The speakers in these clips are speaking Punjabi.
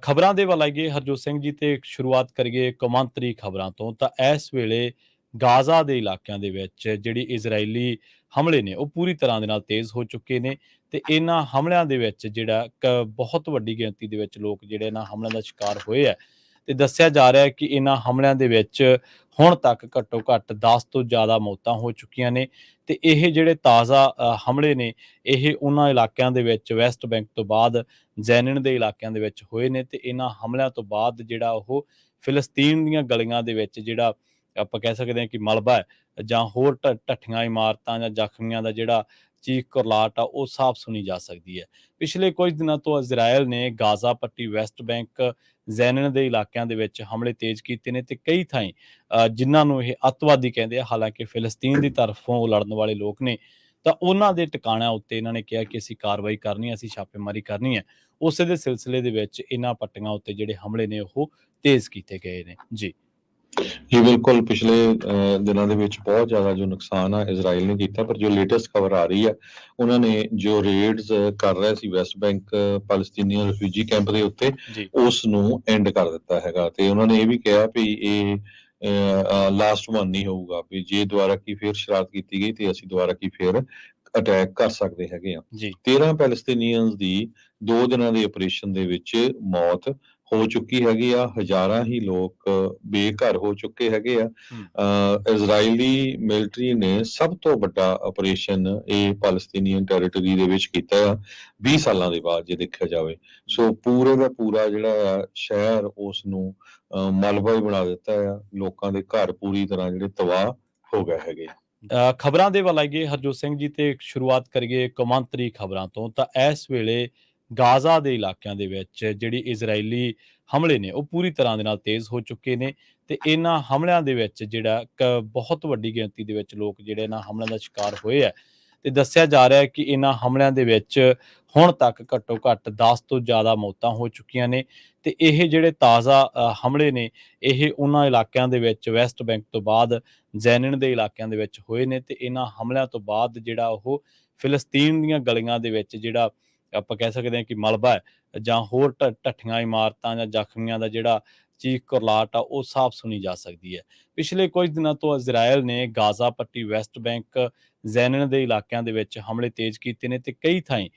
ਖਬਰਾਂ ਦੇ ਵੱਲ ਆਈਏ ਹਰਜੋਤ ਸਿੰਘ ਜੀ ਤੇ ਸ਼ੁਰੂਆਤ ਕਰੀਏ ਕੌਮਾਂਤਰੀ ਖਬਰਾਂ ਤੋਂ ਤਾਂ ਇਸ ਵੇਲੇ ਗਾਜ਼ਾ ਦੇ ਇਲਾਕਿਆਂ ਦੇ ਵਿੱਚ ਜਿਹੜੀ ਇਜ਼ਰਾਈਲੀ ਹਮਲੇ ਨੇ ਉਹ ਪੂਰੀ ਤਰ੍ਹਾਂ ਦੇ ਨਾਲ ਤੇਜ਼ ਹੋ ਚੁੱਕੇ ਨੇ ਤੇ ਇਹਨਾਂ ਹਮਲਿਆਂ ਦੇ ਵਿੱਚ ਜਿਹੜਾ ਬਹੁਤ ਵੱਡੀ ਗਿਣਤੀ ਦੇ ਵਿੱਚ ਲੋਕ ਜਿਹੜੇ ਇਹਨਾਂ ਹਮਲਿਆਂ ਦਾ ਸ਼ਿਕਾਰ ਹੋਏ ਆ ਤੇ ਦੱਸਿਆ ਜਾ ਰਿਹਾ ਹੈ ਕਿ ਇਹਨਾਂ ਹਮਲਿਆਂ ਦੇ ਵਿੱਚ ਹੁਣ ਤੱਕ ਘੱਟੋ ਘੱਟ 10 ਤੋਂ ਜ਼ਿਆਦਾ ਮੌਤਾਂ ਹੋ ਚੁੱਕੀਆਂ ਨੇ ਤੇ ਇਹ ਜਿਹੜੇ ਤਾਜ਼ਾ ਹਮਲੇ ਨੇ ਇਹ ਉਹਨਾਂ ਇਲਾਕਿਆਂ ਦੇ ਵਿੱਚ ਵੈਸਟ ਬੈਂਕ ਤੋਂ ਬਾਅਦ ਜੈਨਿਨ ਦੇ ਇਲਾਕਿਆਂ ਦੇ ਵਿੱਚ ਹੋਏ ਨੇ ਤੇ ਇਹਨਾਂ ਹਮਲਿਆਂ ਤੋਂ ਬਾਅਦ ਜਿਹੜਾ ਉਹ ਫਿਲਸਤੀਨ ਦੀਆਂ ਗਲੀਆਂ ਦੇ ਵਿੱਚ ਜਿਹੜਾ ਆਪਾਂ ਕਹਿ ਸਕਦੇ ਹਾਂ ਕਿ ਮਲਬਾ ਹੈ ਜਾਂ ਹੋਰ ਢੱਠੀਆਂ ਇਮਾਰਤਾਂ ਜਾਂ ਜ਼ਖਮੀਆਂ ਦਾ ਜਿਹੜਾ ਚੀਖ ਕੁਰਲਾਟ ਆ ਉਹ ਸਾਫ਼ ਸੁਣੀ ਜਾ ਸਕਦੀ ਹੈ। ਪਿਛਲੇ ਕੁਝ ਦਿਨਾਂ ਤੋਂ ਇਜ਼ਰਾਈਲ ਨੇ ਗਾਜ਼ਾ ਪੱਟੀ ਵੈਸਟ ਬੈਂਕ ਜੈਨਿਨ ਦੇ ਇਲਾਕਿਆਂ ਦੇ ਵਿੱਚ ਹਮਲੇ ਤੇਜ਼ ਕੀਤੇ ਨੇ ਤੇ ਕਈ ਥਾਈਂ ਜਿਨ੍ਹਾਂ ਨੂੰ ਇਹ ਅੱਤਵਾਦੀ ਕਹਿੰਦੇ ਆ ਹਾਲਾਂਕਿ ਫਿਲਸਤੀਨ ਦੀ ਤਰਫੋਂ ਲੜਨ ਵਾਲੇ ਲੋਕ ਨੇ ਤਾਂ ਉਹਨਾਂ ਦੇ ਟਿਕਾਣਿਆਂ ਉੱਤੇ ਇਹਨਾਂ ਨੇ ਕਿਹਾ ਕਿ ਅਸੀਂ ਕਾਰਵਾਈ ਕਰਨੀ ਹੈ, ਅਸੀਂ ਛਾਪੇਮਾਰੀ ਕਰਨੀ ਹੈ। ਉਸੇ ਦੇ ਸਿਲਸਿਲੇ ਦੇ ਵਿੱਚ ਇਹਨਾਂ ਪੱਟੀਆਂ ਉੱਤੇ ਜਿਹੜੇ ਹਮਲੇ ਨੇ ਉਹ ਤੇਜ਼ ਕੀਤੇ ਗਏ ਨੇ ਜੀ। ਜੀ ਬਿਲਕੁਲ ਪਿਛਲੇ ਦਿਨਾਂ ਦੇ ਵਿੱਚ ਬਹੁਤ ਜ਼ਿਆਦਾ ਜੋ ਨੁਕਸਾਨ ਆ ਇਜ਼ਰਾਈਲ ਨੇ ਕੀਤਾ, ਪਰ ਜੋ ਲੇਟੈਸਟ ਖਬਰ ਆ ਰਹੀ ਹੈ ਉਹਨਾਂ ਨੇ ਜੋ ਰੇਡਸ ਕਰ ਰਿਹਾ ਸੀ ਵੈਸਟ ਬੈਂਕ ਪੈਲਸਤੀਨੀਅਨ ਰਿਫਿਊਜੀ ਕੈਂਪ ਦੇ ਉੱਤੇ ਉਸ ਨੂੰ ਐਂਡ ਕਰ ਦਿੱਤਾ ਹੈਗਾ ਤੇ ਉਹਨਾਂ ਨੇ ਇਹ ਵੀ ਕਿਹਾ ਵੀ ਇਹ ਲਾਸਟ ਵਨ ਨਹੀਂ ਹੋਊਗਾ, ਵੀ ਜੇ ਦੁਬਾਰਾ ਕੀ ਫਿਰ ਸ਼ਰਾਰਤ ਕੀਤੀ ਗਈ ਤੇ ਅਸੀਂ ਦੁਬਾਰਾ ਕੀ ਫਿਰ ਅਟੈਕ ਕਰ ਸਕਦੇ ਹੈਗੇ ਆ। 13 ਪੈਲਸਤੀਨੀਅਨਸ ਦੀ 2 ਦਿਨਾਂ ਦੇ ਆਪਰੇਸ਼ਨ ਦੇ ਵਿੱਚ ਮੌਤ ਹੋ ਚੁੱਕੀ ਹੈਗੀ ਆ, ਹਜ਼ਾਰਾਂ ਹੀ ਲੋਕ ਬੇਘਰ ਹੋ ਚੁੱਕੇ ਹੈਗੇ ਆ। ਇਜ਼ਰਾਈਲੀ ਮਿਲਟਰੀ ਨੇ ਸਭ ਤੋਂ ਵੱਡਾ ਆਪਰੇਸ਼ਨ ਇਹ ਪੈਲਸਤੀਨੀਅਨ ਟੈਰੀਟਰੀ ਦੇ ਵਿੱਚ ਕੀਤਾ ਆ 20 ਸਾਲਾਂ ਦੇ ਬਾਅਦ ਜੇ ਦੇਖਿਆ ਜਾਵੇ। ਸੋ ਪੂਰੇ ਦਾ ਪੂਰਾ ਜਿਹੜਾ ਆ ਸ਼ਹਿਰ ਉਸ ਨੂੰ ਮਲਬਾ ਹੀ ਬਣਾ ਦਿੱਤਾ ਆ, ਲੋਕਾਂ ਦੇ ਘਰ ਪੂਰੀ ਤਰ੍ਹਾਂ ਜਿਹੜੇ ਤਬਾਹ ਹੋ ਗਏ ਹੈਗੇ। ਖਬਰਾਂ ਦੇ ਵੱਲ ਆਈਏ ਹਰਜੋਤ ਸਿੰਘ ਜੀ ਤੇ ਸ਼ੁਰੂਆਤ ਕਰੀਏ ਕੌਮਾਂਤਰੀ ਖਬਰਾਂ ਤੋਂ ਤਾਂ ਇਸ ਵੇਲੇ ਗਾਜ਼ਾ ਦੇ ਇਲਾਕਿਆਂ ਦੇ ਵਿੱਚ ਜਿਹੜੀ ਇਜ਼ਰਾਈਲੀ ਹਮਲੇ ਨੇ ਉਹ ਪੂਰੀ ਤਰ੍ਹਾਂ ਦੇ ਨਾਲ ਤੇਜ਼ ਹੋ ਚੁੱਕੇ ਨੇ ਤੇ ਇਹਨਾਂ ਹਮਲਿਆਂ ਦੇ ਵਿੱਚ ਜਿਹੜਾ ਬਹੁਤ ਵੱਡੀ ਗਿਣਤੀ ਦੇ ਵਿੱਚ ਲੋਕ ਜਿਹੜੇ ਇਹਨਾਂ ਹਮਲਿਆਂ ਦਾ ਸ਼ਿਕਾਰ ਹੋਏ ਆ ਤੇ ਦੱਸਿਆ ਜਾ ਰਿਹਾ ਹੈ ਕਿ ਇਹਨਾਂ ਹਮਲਿਆਂ ਦੇ ਵਿੱਚ ਹੁਣ ਤੱਕ ਘੱਟੋ ਘੱਟ 10 ਤੋਂ ਜ਼ਿਆਦਾ ਮੌਤਾਂ ਹੋ ਚੁੱਕੀਆਂ ਨੇ ਤੇ ਇਹ ਜਿਹੜੇ ਤਾਜ਼ਾ ਹਮਲੇ ਨੇ ਇਹ ਉਹਨਾਂ ਇਲਾਕਿਆਂ ਦੇ ਵਿੱਚ ਵੈਸਟ ਬੈਂਕ ਤੋਂ ਬਾਅਦ ਜੈਨਿਨ ਦੇ ਇਲਾਕਿਆਂ ਦੇ ਵਿੱਚ ਹੋਏ ਨੇ ਤੇ ਇਹਨਾਂ ਹਮਲਿਆਂ ਤੋਂ ਬਾਅਦ ਜਿਹੜਾ ਉਹ ਫਿਲਸਤੀਨ ਦੀਆਂ ਗਲੀਆਂ ਦੇ ਵਿੱਚ ਜਿਹੜਾ ਆਪਾਂ ਕਹਿ ਸਕਦੇ ਹਾਂ ਕਿ ਮਲਬਾ ਹੈ ਜਾਂ ਹੋਰ ਢੱਠੀਆਂ ਇਮਾਰਤਾਂ ਜਾਂ ਜ਼ਖਮੀਆਂ ਦਾ ਜਿਹੜਾ ਚੀਖ ਕੁਰਲਾਟ ਆ ਉਹ ਸਾਫ਼ ਸੁਣੀ ਜਾ ਸਕਦੀ ਹੈ। ਪਿਛਲੇ ਕੁਝ ਦਿਨਾਂ ਤੋਂ ਇਜ਼ਰਾਈਲ ਨੇ ਗਾਜ਼ਾ ਪੱਟੀ ਵੈਸਟ ਬੈਂਕ ਜੈਨਿਨ ਦੇ ਇਲਾਕਿਆਂ ਦੇ ਵਿੱਚ ਹਮਲੇ ਤੇਜ਼ ਕੀਤੇ ਨੇ ਤੇ ਕਈ ਥਾਈਂ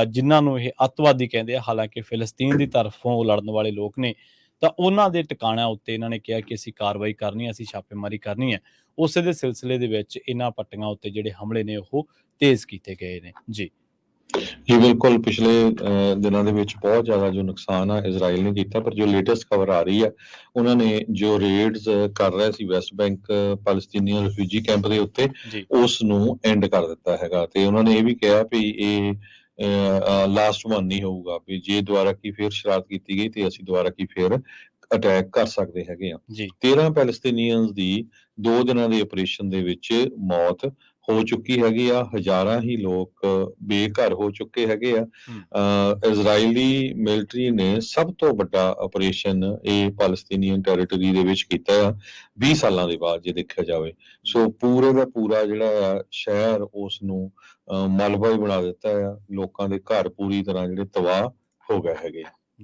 ਜਿਨ੍ਹਾਂ ਨੂੰ ਇਹ ਅੱਤਵਾਦੀ ਕਹਿੰਦੇ ਆ ਹਾਲਾਂਕਿ ਫਿਲਸਤੀਨ ਦੀ ਤਰਫੋਂ ਲੜਨ ਵਾਲੇ ਲੋਕ ਨੇ ਤਾਂ ਉਹਨਾਂ ਦੇ ਟਿਕਾਣਿਆਂ ਉੱਤੇ ਇਹਨਾਂ ਨੇ ਕਿਹਾ ਕਿ ਅਸੀਂ ਕਾਰਵਾਈ ਕਰਨੀ ਹੈ, ਅਸੀਂ ਛਾਪੇਮਾਰੀ ਕਰਨੀ ਹੈ। ਉਸੇ ਦੇ ਸਿਲਸਿਲੇ ਦੇ ਵਿੱਚ ਇਹਨਾਂ ਪੱਟੀਆਂ ਉੱਤੇ ਜਿਹੜੇ ਹਮਲੇ ਨੇ ਉਹ ਤੇਜ਼ ਕੀਤੇ ਗਏ ਨੇ ਜੀ। ਜੀ ਬਿਲਕੁਲ ਪਿਛਲੇ ਦਿਨਾਂ ਦੇ ਵਿੱਚ ਬਹੁਤ ਜ਼ਿਆਦਾ ਜੋ ਨੁਕਸਾਨ ਆ ਇਜ਼ਰਾਈਲ ਨੇ ਕੀਤਾ, ਪਰ ਜੋ ਲੇਟੈਸਟ ਖਬਰ ਆ ਰਹੀ ਹੈ ਉਹਨਾਂ ਨੇ ਜੋ ਰੇਡਸ ਕਰ ਰਿਹਾ ਸੀ ਵੈਸਟ ਬੈਂਕ ਪੈਲਸਤੀਨੀਅਨ ਰਿਫਿਊਜੀ ਕੈਂਪ ਦੇ ਉੱਤੇ ਉਸ ਨੂੰ ਐਂਡ ਕਰ ਦਿੱਤਾ ਹੈਗਾ ਤੇ ਉਹਨਾਂ ਨੇ ਇਹ ਵੀ ਕਿਹਾ ਵੀ ਇਹ ਲਾਸਟ ਵਨ ਨਹੀਂ ਹੋਊਗਾ, ਵੀ ਜੇ ਦੁਬਾਰਾ ਕੀ ਫਿਰ ਸ਼ਰਾਰਤ ਕੀਤੀ ਗਈ ਤੇ ਅਸੀਂ ਦੁਬਾਰਾ ਕੀ ਫਿਰ ਅਟੈਕ ਕਰ ਸਕਦੇ ਹੈਗੇ ਆ। 13 ਪੈਲਸਤੀਨੀਅਨਸ ਦੀ 2 ਦਿਨਾਂ ਦੇ ਆਪਰੇਸ਼ਨ ਦੇ ਵਿੱਚ ਮੌਤ ਹੋ ਚੁੱਕੀ ਹੈਗੀ ਆ, ਹਜ਼ਾਰਾਂ ਹੀ ਲੋਕ ਬੇਘਰ ਹੋ ਚੁੱਕੇ ਹੈਗੇ ਆ। ਇਜ਼ਰਾਈਲੀ ਮਿਲਟਰੀ ਨੇ ਸਭ ਤੋਂ ਵੱਡਾ ਆਪਰੇਸ਼ਨ ਇਹ ਪੈਲਸਤੀਨੀਅਨ ਟੈਰੀਟਰੀ ਦੇ ਵਿੱਚ ਕੀਤਾ ਆ 20 ਸਾਲਾਂ ਦੇ ਬਾਅਦ ਜੇ ਦੇਖਿਆ ਜਾਵੇ। ਸੋ ਪੂਰੇ ਦਾ ਪੂਰਾ ਜਿਹੜਾ ਆ ਸ਼ਹਿਰ ਉਸ ਨੂੰ ਮਲਬਾ ਹੀ ਬਣਾ ਦਿੱਤਾ ਆ, ਲੋਕਾਂ ਦੇ ਘਰ ਪੂਰੀ ਤਰ੍ਹਾਂ ਜਿਹੜੇ ਤਬਾਹ ਹੋ ਗਏ ਹੈਗੇ।